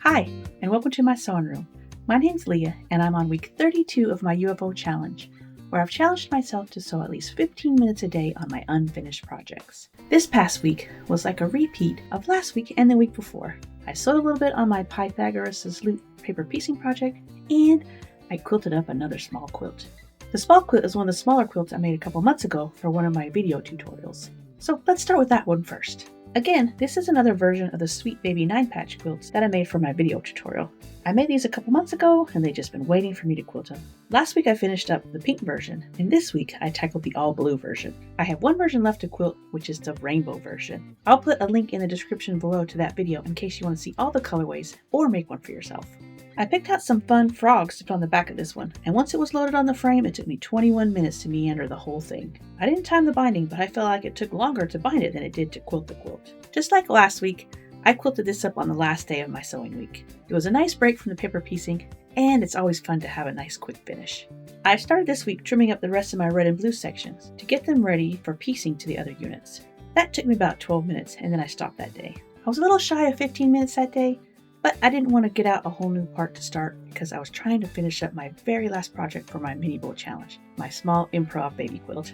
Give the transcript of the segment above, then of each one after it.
Hi, and welcome to my sewing room. My name's Leah, and I'm on week 32 of my UFO challenge, where I've challenged myself to sew at least 15 minutes a day on my unfinished projects. This past week was like a repeat of last week and the week before. I sewed a little bit on my Pythagoras' Lute paper piecing project, and I quilted up another small quilt. The small quilt is one of the smaller quilts I made a couple months ago for one of my video tutorials. So let's start with that one first. Again, this is another version of the Sweet Baby 9-patch quilts that I made for my video tutorial. I made these a couple months ago, and they've just been waiting for me to quilt them. Last week I finished up the pink version, and this week I tackled the all blue version. I have one version left to quilt, which is the rainbow version. I'll put a link in the description below to that video in case you want to see all the colorways or make one for yourself. I picked out some fun frogs to put on the back of this one, and once it was loaded on the frame, it took me 21 minutes to meander the whole thing. I didn't time the binding, but I felt like it took longer to bind it than it did to quilt the quilt. Just like last week, I quilted this up on the last day of my sewing week. It was a nice break from the paper piecing, and it's always fun to have a nice quick finish. I started this week trimming up the rest of my red and blue sections to get them ready for piecing to the other units. That took me about 12 minutes, and then I stopped that day. I was a little shy of 15 minutes that day, but I didn't want to get out a whole new part to start because I was trying to finish up my very last project for my mini bowl challenge, my small improv baby quilt.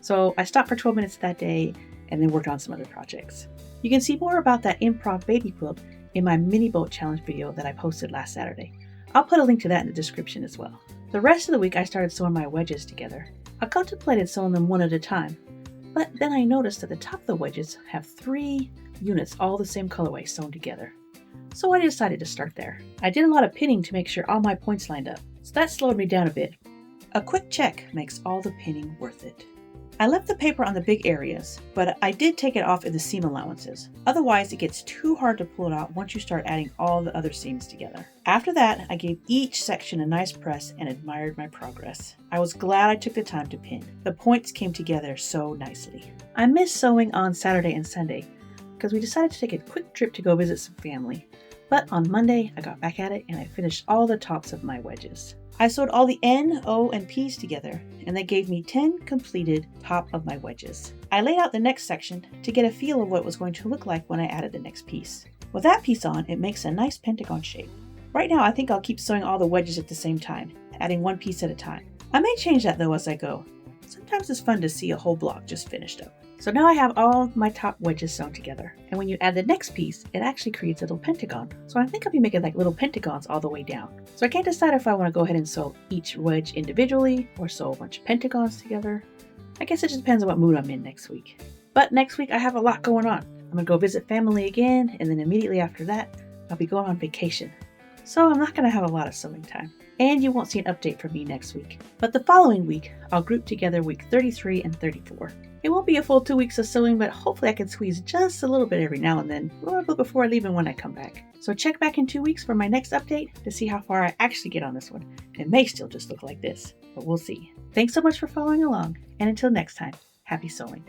So I stopped for 12 minutes that day and then worked on some other projects. You can see more about that improv baby quilt in my mini bowl challenge video that I posted last Saturday. I'll put a link to that in the description as well. The rest of the week I started sewing my wedges together. I contemplated sewing them one at a time, but then I noticed that the top of the wedges have 3 units all the same colorway sewn together. So I decided to start there. I did a lot of pinning to make sure all my points lined up, so that slowed me down a bit. A quick check makes all the pinning worth it. I left the paper on the big areas, but I did take it off in the seam allowances. Otherwise, it gets too hard to pull it out once you start adding all the other seams together. After that, I gave each section a nice press and admired my progress. I was glad I took the time to pin. The points came together so nicely. I missed sewing on Saturday and Sunday because we decided to take a quick trip to go visit some family. But on Monday, I got back at it and I finished all the tops of my wedges. I sewed all the N, O, and P's together, and that gave me 10 completed top of my wedges. I laid out the next section to get a feel of what it was going to look like when I added the next piece. With that piece on, it makes a nice pentagon shape. Right now, I think I'll keep sewing all the wedges at the same time, adding one piece at a time. I may change that though as I go. Sometimes it's fun to see a whole block just finished up. So now I have all my top wedges sewn together, and when you add the next piece, it actually creates a little pentagon. So I think I'll be making like little pentagons all the way down. So I can't decide if I want to go ahead and sew each wedge individually or sew a bunch of pentagons together. I guess it just depends on what mood I'm in next week. But next week I have a lot going on. I'm going to go visit family again, and then immediately after that, I'll be going on vacation. So I'm not going to have a lot of sewing time. And you won't see an update from me next week. But the following week, I'll group together week 33 and 34. It won't be a full 2 weeks of sewing, but hopefully I can squeeze just a little bit every now and then, a little bit before I leave and when I come back. So check back in 2 weeks for my next update to see how far I actually get on this one. It may still just look like this, but we'll see. Thanks so much for following along, and until next time, happy sewing.